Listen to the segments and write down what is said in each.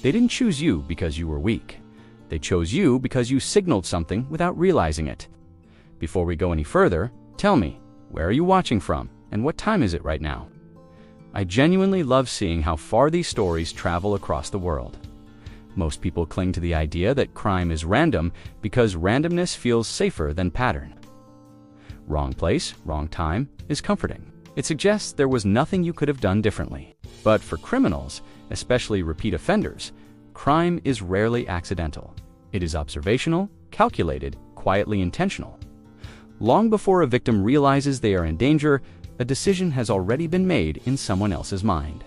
They didn't choose you because you were weak. They chose you because you signaled something without realizing it. Before we go any further, tell me, where are you watching from, and what time is it right now? I genuinely love seeing how far these stories travel across the world. Most people cling to the idea that crime is random because randomness feels safer than pattern. Wrong place, wrong time is comforting. It suggests there was nothing you could have done differently. But for criminals, especially repeat offenders, crime is rarely accidental. It is observational, calculated, quietly intentional. Long before a victim realizes they are in danger, a decision has already been made in someone else's mind.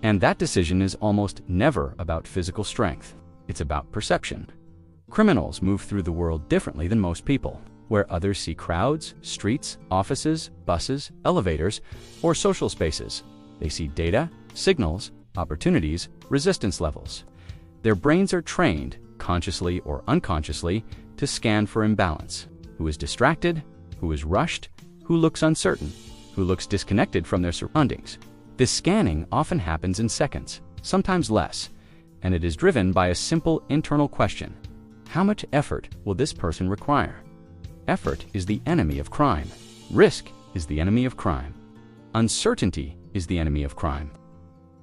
And that decision is almost never about physical strength. It's about perception. Criminals move through the world differently than most people. Where others see crowds, streets, offices, buses, elevators, or social spaces, they see data, signals, opportunities, resistance levels. Their brains are trained, consciously or unconsciously, to scan for imbalance. Who is distracted? Who is rushed? Who looks uncertain? Who looks disconnected from their surroundings? This scanning often happens in seconds, sometimes less, and it is driven by a simple internal question. How much effort will this person require? Effort is the enemy of crime. Risk is the enemy of crime. Uncertainty is the enemy of crime.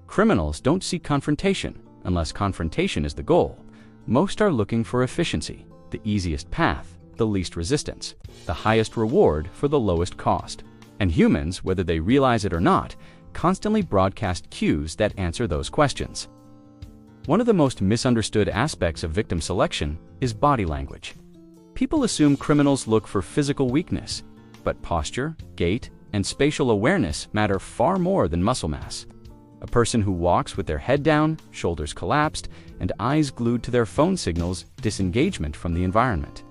Criminals don't seek confrontation unless confrontation is the goal. Most are looking for efficiency, the easiest path, the least resistance, the highest reward for the lowest cost. And humans, whether they realize it or not, constantly broadcast cues that answer those questions. One of the most misunderstood aspects of victim selection is body language. People assume criminals look for physical weakness, but posture, gait, and spatial awareness matter far more than muscle mass. A person who walks with their head down, shoulders collapsed, and eyes glued to their phone signals disengagement from the environment.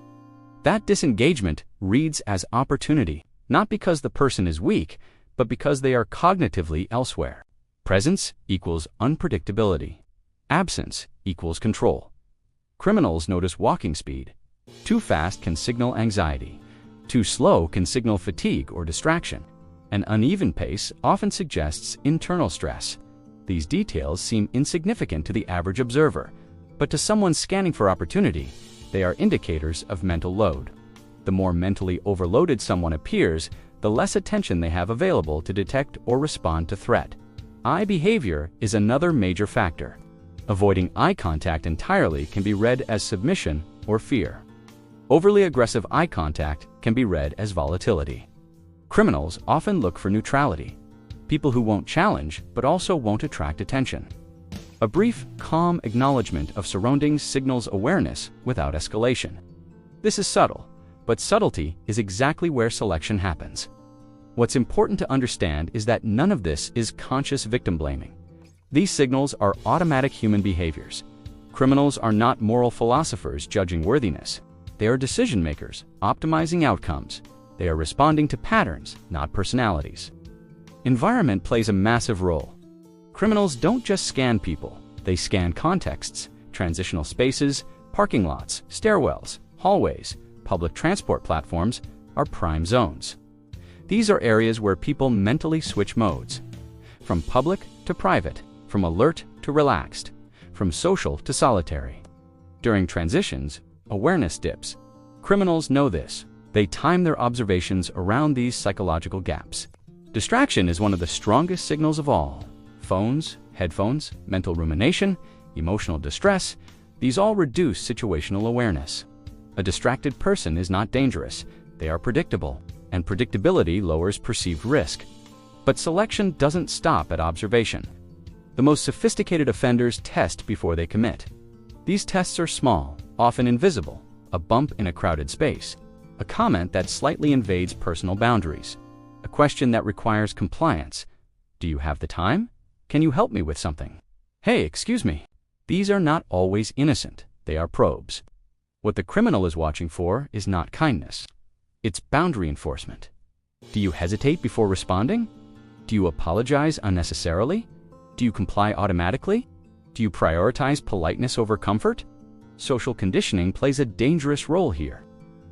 That disengagement reads as opportunity, not because the person is weak, but because they are cognitively elsewhere. Presence equals unpredictability. Absence equals control. Criminals notice walking speed. Too fast can signal anxiety. Too slow can signal fatigue or distraction. An uneven pace often suggests internal stress. These details seem insignificant to the average observer, but to someone scanning for opportunity, they are indicators of mental load. The more mentally overloaded someone appears, the less attention they have available to detect or respond to threat. Eye behavior is another major factor. Avoiding eye contact entirely can be read as submission or fear. Overly aggressive eye contact can be read as volatility. Criminals often look for neutrality. People who won't challenge, but also won't attract attention. A brief, calm acknowledgement of surroundings signals awareness without escalation. This is subtle, but subtlety is exactly where selection happens. What's important to understand is that none of this is conscious victim blaming. These signals are automatic human behaviors. Criminals are not moral philosophers judging worthiness. They are decision makers, optimizing outcomes. They are responding to patterns, not personalities. Environment plays a massive role. Criminals don't just scan people, they scan contexts, transitional spaces, parking lots, stairwells, hallways, public transport platforms are prime zones. These are areas where people mentally switch modes. From public to private, from alert to relaxed, from social to solitary. During transitions, awareness dips. Criminals know this. They time their observations around these psychological gaps. Distraction is one of the strongest signals of all. Phones, headphones, mental rumination, emotional distress, these all reduce situational awareness. A distracted person is not dangerous. They are predictable, and predictability lowers perceived risk. But selection doesn't stop at observation. The most sophisticated offenders test before they commit. These tests are small, often invisible, a bump in a crowded space, a comment that slightly invades personal boundaries, a question that requires compliance. Do you have the time? Can you help me with something? Hey, excuse me. These are not always innocent. They are probes. What the criminal is watching for is not kindness. It's boundary enforcement. Do you hesitate before responding? Do you apologize unnecessarily? Do you comply automatically? Do you prioritize politeness over comfort? Social conditioning plays a dangerous role here.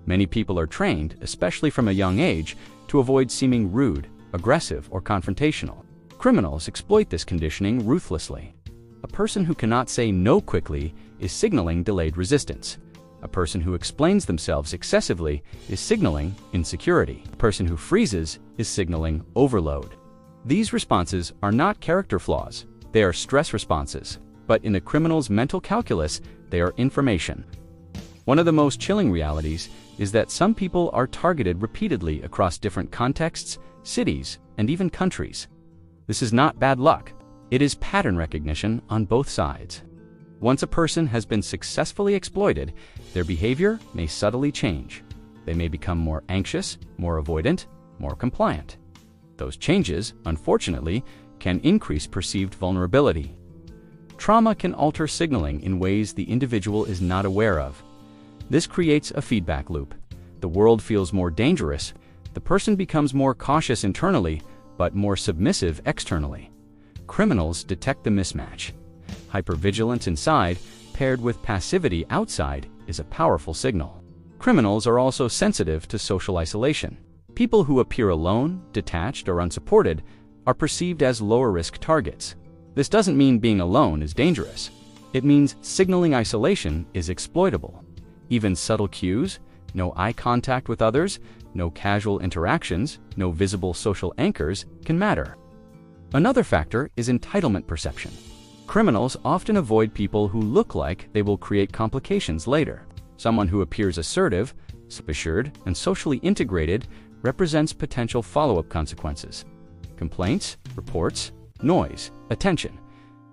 Many people are trained, especially from a young age, to avoid seeming rude, aggressive, or confrontational. Criminals exploit this conditioning ruthlessly. A A person who cannot say no quickly is signaling delayed resistance. A person who explains themselves excessively is signaling insecurity. A person who freezes is signaling overload. These responses are not character flaws, they are stress responses. But in a criminal's mental calculus, they are information. One of the most chilling realities is that some people are targeted repeatedly across different contexts, cities, and even countries. This is not bad luck. It is pattern recognition on both sides. Once a person has been successfully exploited, their behavior may subtly change. They may become more anxious, more avoidant, more compliant. Those changes, unfortunately, can increase perceived vulnerability. Trauma can alter signaling in ways the individual is not aware of. This creates a feedback loop. The world feels more dangerous. The person becomes more cautious internally, but more submissive externally. Criminals detect the mismatch. Hypervigilance inside, paired with passivity outside, is a powerful signal. Criminals are also sensitive to social isolation. People who appear alone, detached, or unsupported are perceived as lower-risk targets. This doesn't mean being alone is dangerous. It means signaling isolation is exploitable. Even subtle cues, no eye contact with others, no casual interactions, no visible social anchors, can matter. Another factor is entitlement perception. Criminals often avoid people who look like they will create complications later. Someone who appears assertive, self-assured, and socially integrated represents potential follow-up consequences. Complaints, reports, noise, attention.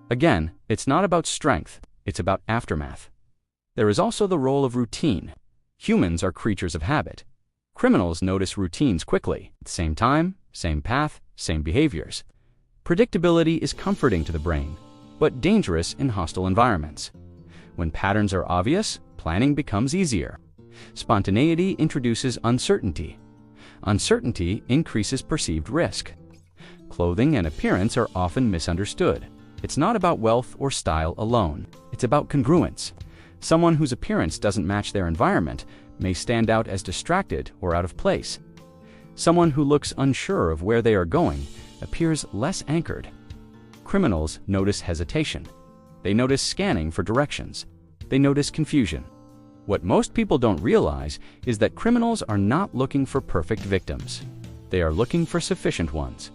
Again, it's not about strength, it's about aftermath. There is also the role of routine. Humans are creatures of habit. Criminals notice routines quickly. At the same time, same path, same behaviors. Predictability is comforting to the brain, but dangerous in hostile environments. When patterns are obvious, planning becomes easier. Spontaneity introduces uncertainty. Uncertainty increases perceived risk. Clothing and appearance are often misunderstood. It's not about wealth or style alone. It's about congruence. Someone whose appearance doesn't match their environment may stand out as distracted or out of place. Someone who looks unsure of where they are going appears less anchored. Criminals notice hesitation. They notice scanning for directions. They notice confusion. What most people don't realize is that criminals are not looking for perfect victims. They are looking for sufficient ones.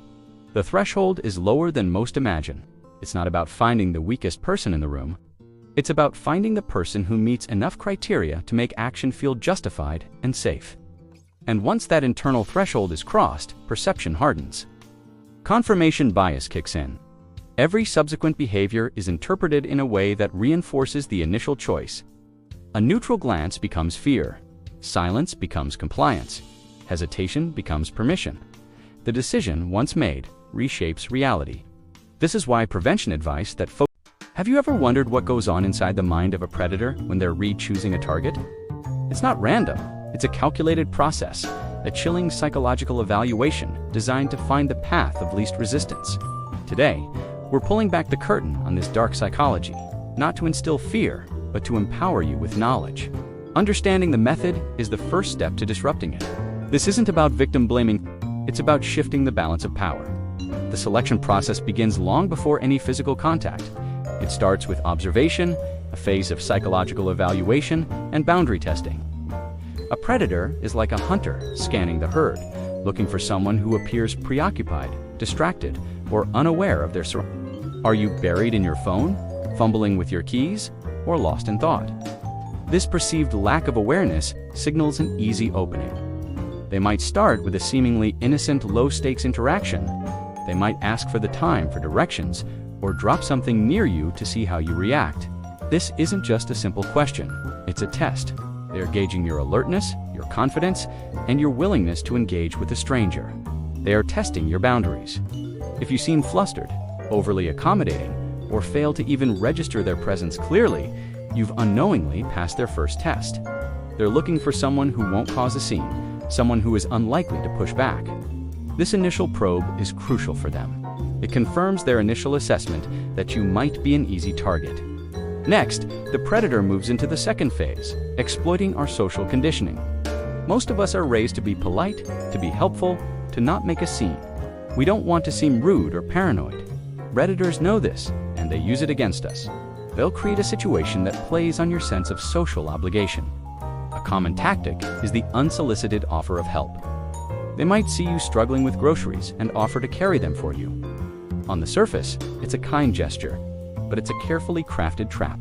The threshold is lower than most imagine. It's not about finding the weakest person in the room. It's about finding the person who meets enough criteria to make action feel justified and safe. And once that internal threshold is crossed, perception hardens. Confirmation bias kicks in. Every subsequent behavior is interpreted in a way that reinforces the initial choice. A neutral glance becomes fear. Silence becomes compliance. Hesitation becomes permission. The decision, once made, reshapes reality. This is why prevention advice that Have you ever wondered what goes on inside the mind of a predator when they're re-choosing a target? It's not random. It's a calculated process, a chilling psychological evaluation designed to find the path of least resistance. Today, we're pulling back the curtain on this dark psychology, not to instill fear, but to empower you with knowledge. Understanding the method is the first step to disrupting it. This isn't about victim blaming, it's about shifting the balance of power. The selection process begins long before any physical contact. It starts with observation, a phase of psychological evaluation, and boundary testing. A predator is like a hunter scanning the herd, looking for someone who appears preoccupied, distracted, or unaware of their surroundings. Are you buried in your phone, fumbling with your keys, or lost in thought? This perceived lack of awareness signals an easy opening. They might start with a seemingly innocent, low-stakes interaction. They might ask for the time for directions, or drop something near you to see how you react. This isn't just a simple question, it's a test. They are gauging your alertness, your confidence, and your willingness to engage with a stranger. They are testing your boundaries. If you seem flustered, overly accommodating, or fail to even register their presence clearly, you've unknowingly passed their first test. They're looking for someone who won't cause a scene, someone who is unlikely to push back. This initial probe is crucial for them. It confirms their initial assessment that you might be an easy target. Next, the predator moves into the second phase, exploiting our social conditioning. Most of us are raised to be polite, to be helpful, to not make a scene. We don't want to seem rude or paranoid. Predators know this, and they use it against us. They'll create a situation that plays on your sense of social obligation. A common tactic is the unsolicited offer of help. They might see you struggling with groceries and offer to carry them for you. On the surface, it's a kind gesture, but it's a carefully crafted trap.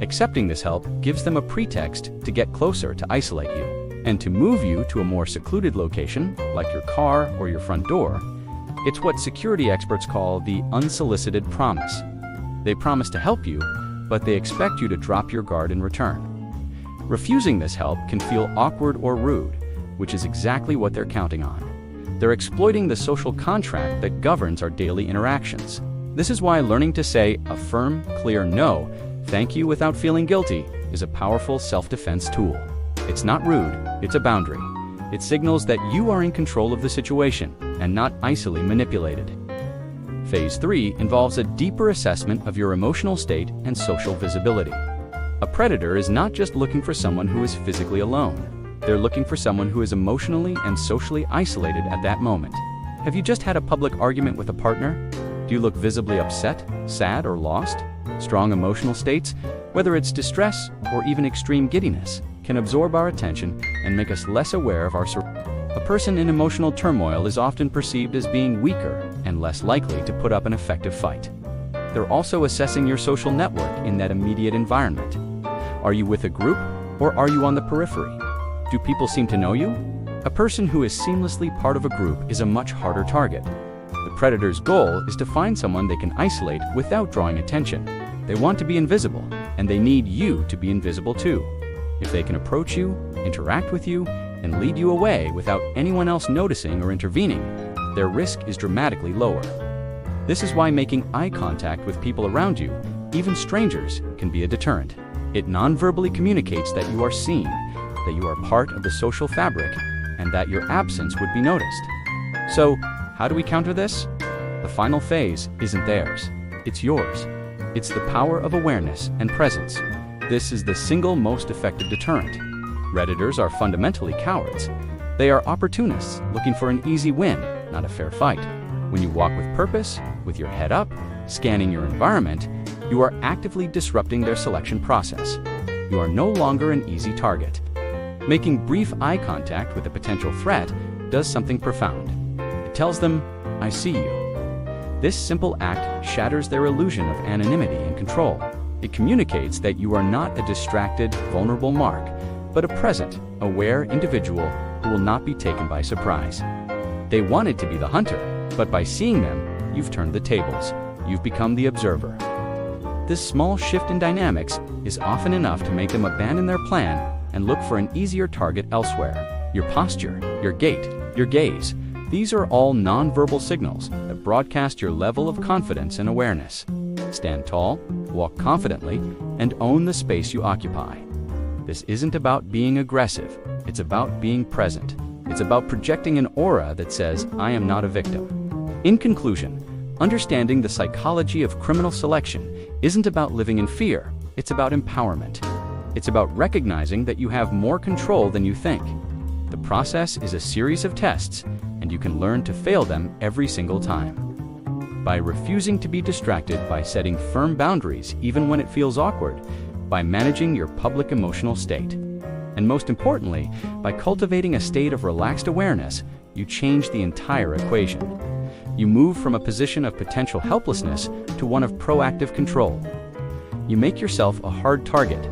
Accepting this help gives them a pretext to get closer, to isolate you, and to move you to a more secluded location, like your car or your front door. It's what security experts call the unsolicited promise. They promise to help you, but they expect you to drop your guard in return. Refusing this help can feel awkward or rude, which is exactly what they're counting on. They're exploiting the social contract that governs our daily interactions. This is why learning to say a firm, clear no, thank you without feeling guilty is a powerful self-defense tool. It's not rude, it's a boundary. It signals that you are in control of the situation and not easily manipulated. Phase 3 involves a deeper assessment of your emotional state and social visibility. A predator is not just looking for someone who is physically alone. They're looking for someone who is emotionally and socially isolated at that moment. Have you just had a public argument with a partner? Do you look visibly upset, sad, or lost? Strong emotional states, whether it's distress or even extreme giddiness, can absorb our attention and make us less aware of our surroundings. A person in emotional turmoil is often perceived as being weaker and less likely to put up an effective fight. They're also assessing your social network in that immediate environment. Are you with a group, or are you on the periphery? Do people seem to know you? A person who is seamlessly part of a group is a much harder target. The predator's goal is to find someone they can isolate without drawing attention. They want to be invisible, and they need you to be invisible too. If they can approach you, interact with you, and lead you away without anyone else noticing or intervening, their risk is dramatically lower. This is why making eye contact with people around you, even strangers, can be a deterrent. It non-verbally communicates that you are seen, that you are part of the social fabric, and that your absence would be noticed. So, how do we counter this? The final phase isn't theirs, it's yours. It's the power of awareness and presence. This is the single most effective deterrent. Redditors are fundamentally cowards. They are opportunists looking for an easy win, not a fair fight. When you walk with purpose, with your head up, scanning your environment, you are actively disrupting their selection process. You are no longer an easy target. Making brief eye contact with a potential threat does something profound. It tells them, I see you. This simple act shatters their illusion of anonymity and control. It communicates that you are not a distracted, vulnerable mark, but a present, aware individual who will not be taken by surprise. They wanted to be the hunter, but by seeing them, you've turned the tables. You've become the observer. This small shift in dynamics is often enough to make them abandon their plan and look for an easier target elsewhere. Your posture, your gait, your gaze, these are all non-verbal signals that broadcast your level of confidence and awareness. Stand tall, walk confidently, and own the space you occupy. This isn't about being aggressive, it's about being present. It's about projecting an aura that says, I am not a victim. In conclusion, understanding the psychology of criminal selection isn't about living in fear, it's about empowerment. It's about recognizing that you have more control than you think. The process is a series of tests, and you can learn to fail them every single time. By refusing to be distracted, by setting firm boundaries even when it feels awkward, by managing your public emotional state, and most importantly, by cultivating a state of relaxed awareness, you change the entire equation. You move from a position of potential helplessness to one of proactive control. You make yourself a hard target.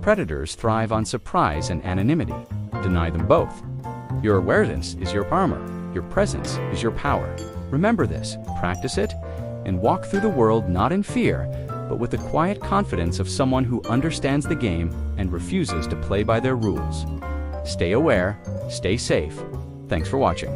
Predators thrive on surprise and anonymity. Deny them both. Your awareness is your armor. Your presence is your power. Remember this, practice it, and walk through the world not in fear, but with the quiet confidence of someone who understands the game and refuses to play by their rules. Stay aware, stay safe. Thanks for watching.